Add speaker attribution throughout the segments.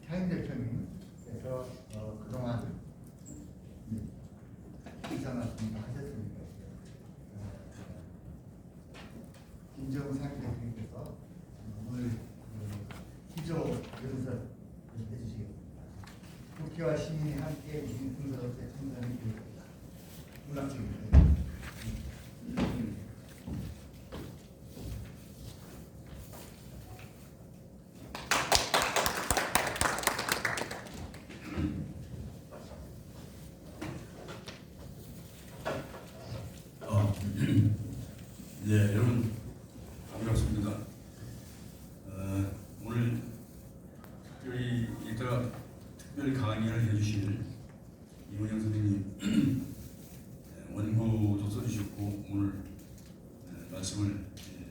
Speaker 1: 차인 대표님께서 그동안 인사 말씀도 하셨으니까 김정상 대표님께서 오늘 기조 연설을 해주시겠습니다. 국회와 시민이 함께 민중사업의 성장을 이루겠다. 문학주입니다.
Speaker 2: 네, 여러분 반갑습니다. 오늘 이따가 특별 강연을 해주실 이문영 선생님 원고도 써주셨고 오늘 말씀을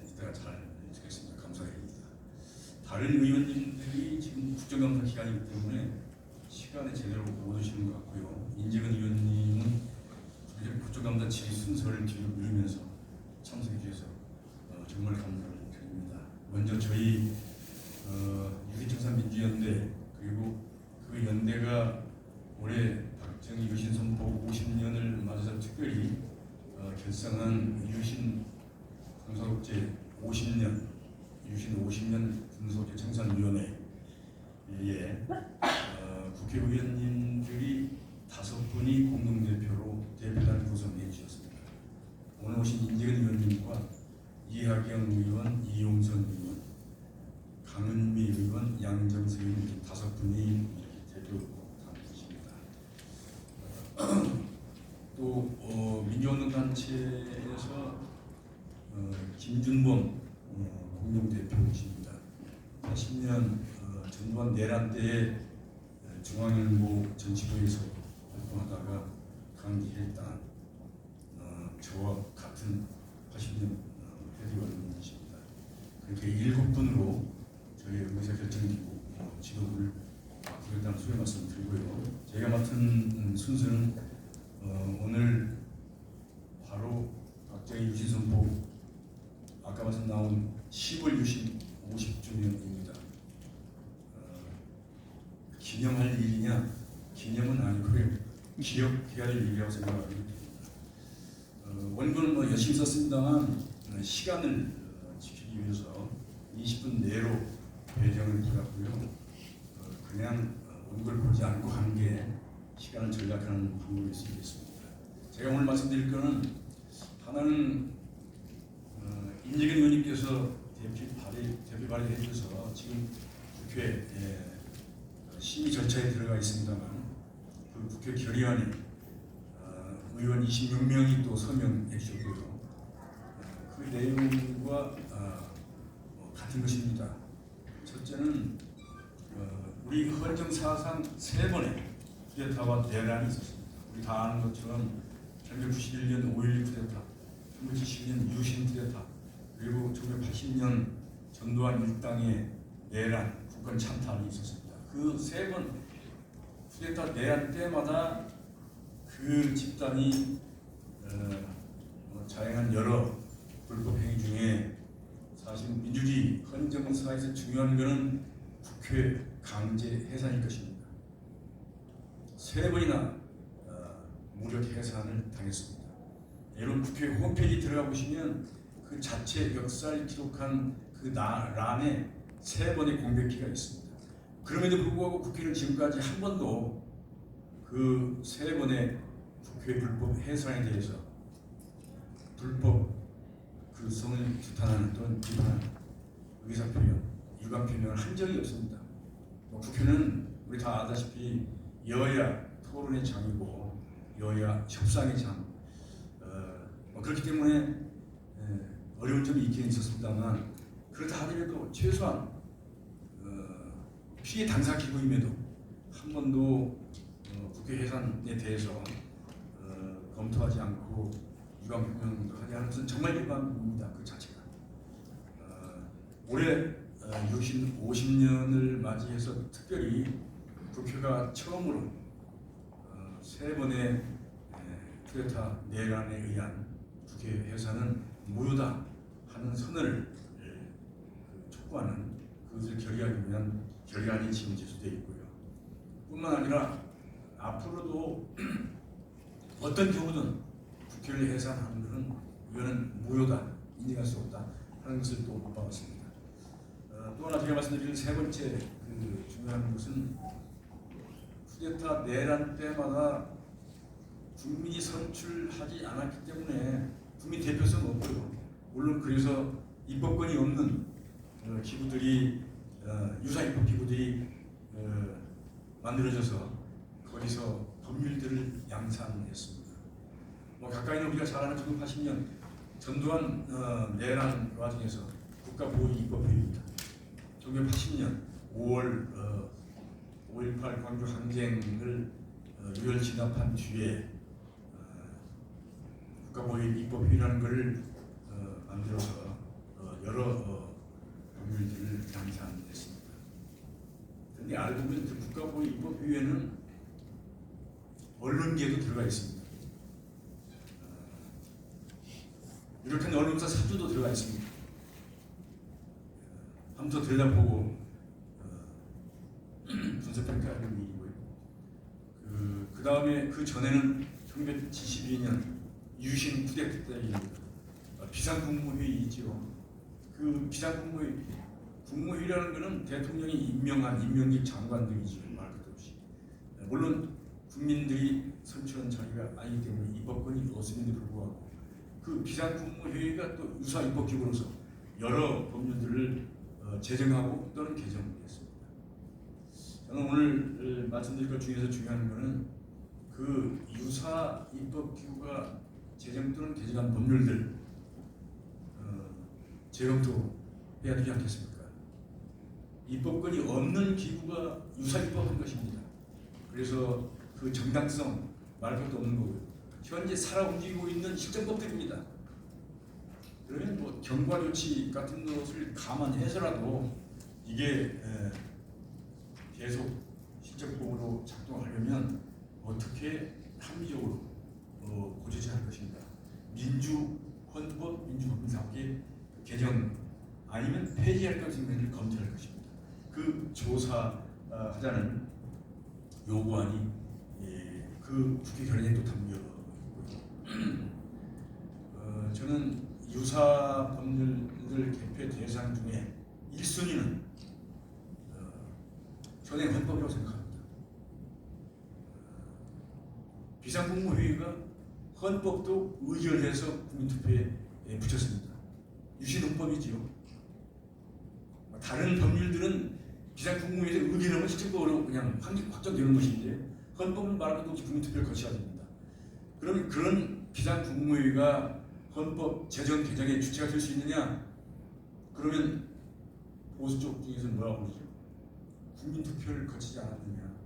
Speaker 2: 이따가 잘 듣겠습니다. 감사드립니다. 다른 의원님들이 지금 국정감사 기간이기 때문에 시간에 제대로 못 오시는 것 같고요. 인재근 의원님은 국정감사 질 순서를 뒤로 미루면서 참석해 주셔서 정말 감사를 드립니다. 먼저 저희 유기청산 민주연대 그리고 그 연대가 올해 박정희 유신 선포 50년을 맞아서 특별히 결성한 유신 군사독재 50년 유신 50년 군사독재 청산위원회에 국회의원님들이 5분이 공동대표로 대표단 구성해 주셨습니다. 오늘 오신 인재근 의원님과 이하경 의원, 이용선 의원, 강은미 의원, 양정세 의원 이렇게 5분이 대표로 담으십니다. 또 민주운동단체에서 김준범 공동대표이십니다. 80년 전두환 내란 때에 중앙일보 전치부에서 활동하다가 강기했다. 저와 같은 80년 회디원님이십니다. 그렇게 7분으로 저희 의사결정이고 직업을 맡기겠다는 소개 말씀드리고요. 제가 맡은 순서는 오늘 바로 박정희 유신 선포 아까 말씀 나온 10월 유신 50주년입니다. 기념할 일이냐? 기념은 아니고요. 기억해야 할 일이라고 생각합니다. 원고는 열심히 썼습니다만 시간을 지키기 위해서 20분 내로 배정을 받았고요. 그냥 원고를 보지 않고 한 게 시간을 절약하는 방법일 수 있겠습니다. 제가 오늘 말씀드릴 거는 하나는 인재근 의원님께서 대표 발의해 주셔서 지금 국회 심의 절차에 들어가 있습니다만 그 국회 결의안에 의원 26명이 또 서명해 주셨고요. 그 내용과 같은 것입니다. 첫째는 우리 헌정사상 3번의 쿠데타와 내란이 있었습니다. 우리 다 아는 것처럼 1991년 5.16 쿠데타, 1972년 유신 쿠데타, 그리고 1980년 전두환 일당의 내란, 국권 찬탈이 있었습니다. 그 3번 쿠데타 내란 때마다 그 집단이 자행한 여러 불법 행위 중에 사실 민주주의 헌정사에서 중요한 것은 국회 강제 해산일 것입니다. 3번이나 무력 해산을 당했습니다. 여러분 국회 홈페이지 들어가 보시면 그 자체 역사를 기록한 그 란에 3번의 공백기가 있습니다. 그럼에도 불구하고 국회는 지금까지 한 번도 그 3번의 국회 불법 해산에 대해서 불법 그 성을 규탄하는 또는 비판하는 의사표현, 유감표명을 한 적이 없습니다. 국회는 우리 다 아다시피 여야 토론의 장이고 여야 협상의 장. 그렇기 때문에 어려운 점이 있긴 있었습니다만 그렇다 하더라도 최소한 피해 당사 기구임에도 한 번도 국회 해산에 대해서 검토하지 않고 유감표명도 하지 않은 것은 정말 유감입니다. 그 자체가. 올해 유신 50년을 맞이해서 특별히 국회가 처음으로 3번의 쿠데타 내란에 의한 국회 해산은 무효다 하는 선언을 촉구하는 그것을 결의하기 위한 결의안이 지금 제출되어 있고요. 뿐만 아니라 앞으로도 어떤 경우든 국회를 해산하는 것은 이거는 무효다, 인정할 수 없다 하는 것을 또 못 박았습니다. 또 하나 제가 말씀드릴 세 번째 중요한 것은 쿠데타 내란 때마다 국민이 선출하지 않았기 때문에 국민 대표성은 없고요. 물론 그래서 입법권이 없는 기구들이 유사 입법 기구들이 만들어져서 거기서 법률들을 양산했습니다. 뭐 가까이는 우리가 잘 아는 1980년 전두환 내란 과정에서 국가보위입법회의입니다. 1980년 5월 5.18 광주 항쟁을 유혈 진압한 뒤에 국가보위입법회의라는 것을 만들어서 여러 법률들을 양산했습니다. 그런데 알고 보면 그 국가보위입법회의에는 언론계도 들어가 있습니다. 유력한 언론사 사주도 들어가 있습니다. 한번 더 들여다보고 분석평가하는 일이고요. 그 다음에 그 전에는 1972년 유신 쿠데타 때입니다. 비상국무회의 있죠. 그 비상국무회의, 국무회의라는 것은 대통령이 임명한 임명직 장관들이죠. 말 그대로 없이. 물론 국민들이 선출한 자리가 아니기 때문에 입법권이 없음에도 불구하고 그 비상국무회의가 또 유사 입법기구로서 여러 법률들을 제정하고 또는 개정했습니다. 저는 오늘 말씀드릴 것 중에서 중요한 것은 그 유사 입법기구가 제정 또는 개정한 법률들 재검토해야 되지 않겠습니까? 입법권이 없는 기구가 유사 입법한 것입니다. 그래서 그 정당성 말할 것도 없는 거고요. 현재 살아 움직이고 있는 실정법들입니다. 그러면 뭐 경과 조치 같은 것을 감안해서라도 이게 계속 실정법으로 작동하려면 어떻게 합리적으로 고쳐져야 할 것인가. 헌법, 민주법인사업계 개정 아니면 폐지할 것인가를 검토할 것입니다. 그 조사하자는 요구안이 그 국회 결의에 또 담겨 있고요. 저는 유사 법률들 개표 대상 중에 1순위는 현행 헌법이라고 생각합니다. 비상국무회의가 헌법도 의결해서 국민투표에 붙였습니다. 유신헌법이지요. 다른 법률들은 비상국무회의에서 의결하면 실질적으로 그냥 확정되는 것인데 헌법은 말하는 것도 없이 국민투표를 거쳐야 됩니다. 그러면 그런 비상국무회의가 헌법 제정 개정의 주체가 될 수 있느냐? 그러면 보수 쪽 중에서는 뭐라고 그러죠? 국민투표를 거치지 않았느냐?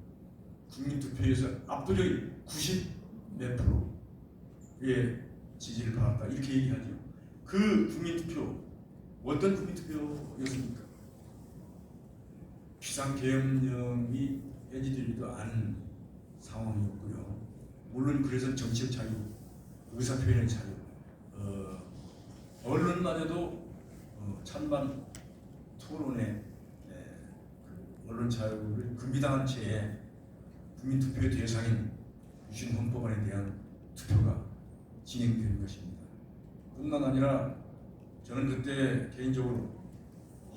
Speaker 2: 국민투표에서 압도적인 90몇 프로의 지지를 받았다 이렇게 얘기하죠. 그 국민투표 어떤 국민투표였습니까? 비상계엄령이 해지되지도 않은 상황이었고요. 물론 그래서 정치적 자유, 의사표현의 자유, 언론마저도 찬반 토론의 그 언론 자유를 금지당한 채에 국민투표의 대상인 유신헌법안에 대한 투표가 진행되는 것입니다. 뿐만 아니라 저는 그때 개인적으로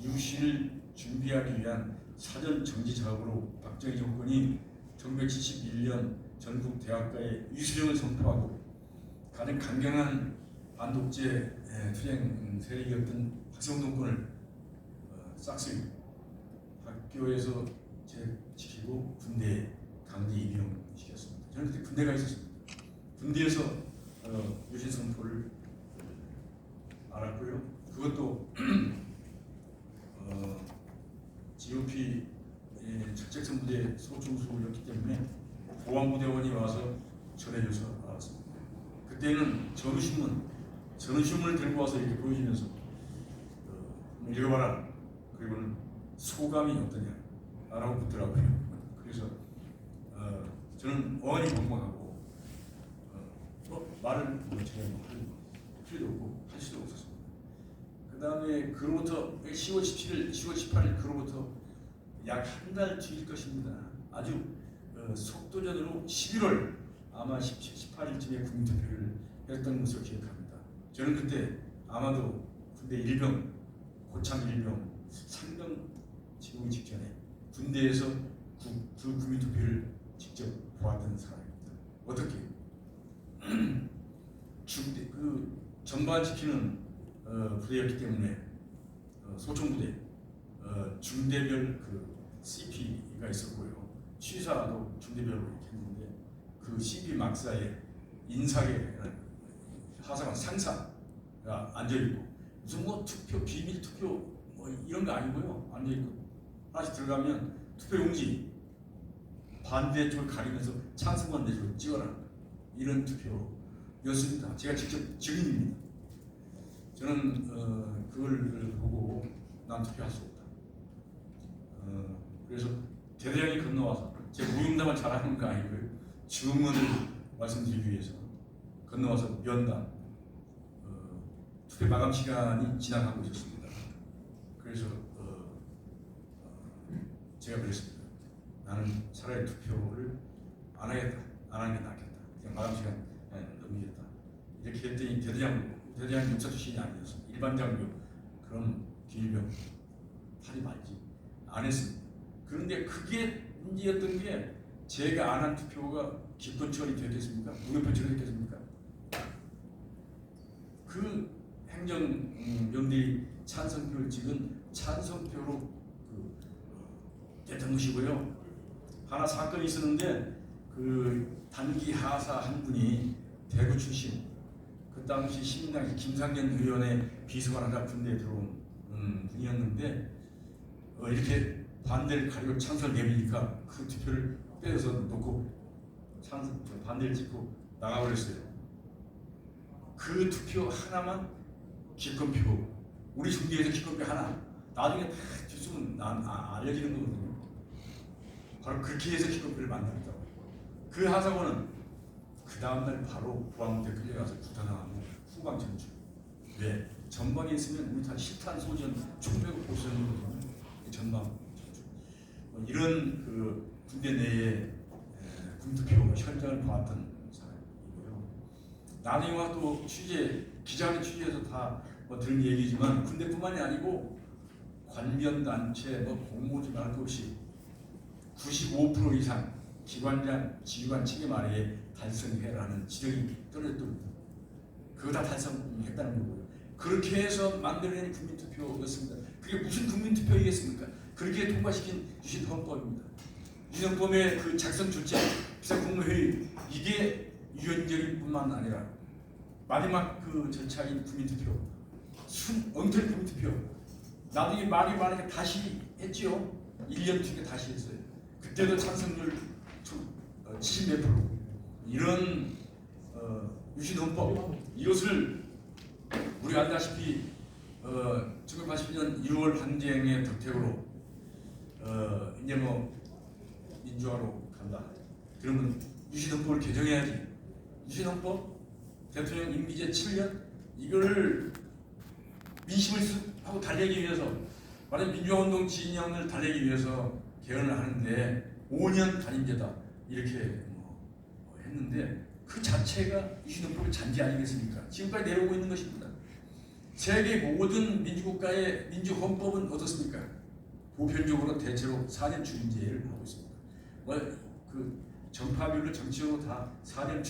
Speaker 2: 유신을 준비하기 위한 사전 정지 작업으로 박정희 정권이 1971년 전국 대학가에 위수령을 선포하고 가장 강경한 반독재 투쟁 세력이었던 학생운동권을 싹쓸이 학교에서 지키고 군대에 강제 입영시켰습니다. 저는 그때 군대가 있었습니다. 군대에서 유신 선포를 알았고요. 그것도 GOP 적재선부대 소총수였기 때문에 보안부대원이 와서 전해줘서 알았습니다. 그때는 전우신문을 들고 와서 이렇게 보여주면서 읽어봐라. 그리고는 소감이 어떠냐 라고 묻더라고요. 그래서 저는 어안이 벙벙하고 말을 제가 할 필요도 없고 할 수도 없었습니다. 그 다음에 그로부터 10월 17일, 10월 18일 그로부터 약 한 달 뒤일 것입니다. 아주 속도전으로 11월 아마 18일쯤에 국민투표를 했던 것으로 기억합니다. 저는 그때 아마도 군대 일병, 고참 일병, 상병 지우기 직전에 군대에서 그 국민투표를 직접 보았던 사람입니다. 어떻게? 그 전반 지키는 부대였기 때문에 소총부대 중대별 그 CP가 있었고요. 취사도 중대별로 이렇게 했는데 그 CP 막사에 인사계 하사관 상사가 앉아있고 무슨 뭐 투표 비밀 투표 뭐 이런 거 아니고요. 앉아있고 하나씩 들어가면 투표용지 반대쪽을 가리면서 찬성만 내주고 찍어라 이런 투표였습니다. 제가 직접 증인입니다. 저는 그걸 보고 난 투표할 수 없다. 그래서 대대장이 건너와서 제 무용담을 잘하는 거 아니고요. 주문을 말씀드리기 위해서 건너와서 면담 투표 마감 시간이 지나가고 있었습니다. 그래서 제가 그랬습니다. 나는 차라리 투표를 안 하겠다. 안 하는 게 낫겠다. 그냥 마감 시간 넘기겠다. 이렇게 했더니 대대장 육사 출신이 아니었어. 일반 장교 그런 기일병 하지 말지 안 했습니다. 그런데 그게 문제였던 게 제가 안 한 투표가 기권 처리됐겠습니까? 무효표 처리됐겠습니까? 그 행정병들이 찬성표를 찍은 찬성표로 됐던 것이고요. 하나 사건이 있었는데 그 단기 하사 한 분이 대구 출신 그 당시 시민당 김상현 의원의 비서관하다 군대에 들어온 분이었는데 이렇게 반대를 가리고 찬성을 내미니까 그 투표를 빼서 놓고 반대를 찍고 나가버렸어요. 그 투표 하나만 기권표 우리 중대에서 기권표 하나 나중에 다 뒷수는 알려지는 거거든요. 바로 그렇게 해서 기권표를 만들었다고. 그 하사관은 그 다음날 바로 부안부대 끌려가서 구타당하고 후방 전출. 왜? 전방에 있으면 우리 다 실탄 소전 총배고 보수하는 전방 전출. 이런 그 군대 내에 군투표 현장을 보았던 사람이고요. 나중에 와서 또 기자들 취재해서 다 들은 얘기지만 군대뿐만이 아니고 관변단체 공모지 할 것 없이 95% 이상 기관장, 지휘관 책임 아래에 달성해라는 지령이 떨어졌던 겁니다. 그거 다 달성했다는 거고요. 그렇게 해서 만들어낸 국민투표였습니다. 그게 무슨 국민투표이겠습니까? 그렇게 통과시킨 유신헌법입니다. 유신헌법의 그 작성 출제, 비상국무회의 이게 유연적인뿐만 아니라 마지막 그 절차인 국민투표, 엉터리 국민투표. 나중에 말이 많으니까 다시 했지요. 1년 뒤에 다시 했어요. 그때도 찬성률 70몇 프로. 이런 유신헌법 이것을 우리 알다시피 1980년 2월 항쟁의 덕택으로 이제 뭐 민주화로 간다. 그러면 유신헌법을 개정해야지. 유신헌법 대통령 임기제 7년 이거를 민심을 하고 달래기 위해서 말하자면 민주화운동 진영을 달래기 위해서 개헌을 하는데 5년 단임제다 이렇게 했는데 그 자체가 유신헌법의 잔재 아니겠습니까? 지금까지 내려오고 있는 것입니다. 세계 모든 민주국가의 민주헌법은 어떻습니까? 보편적으로 대체로 4년 중임제를 하고 있습니다. 그 정파별로 정치적으로 다 4년 중임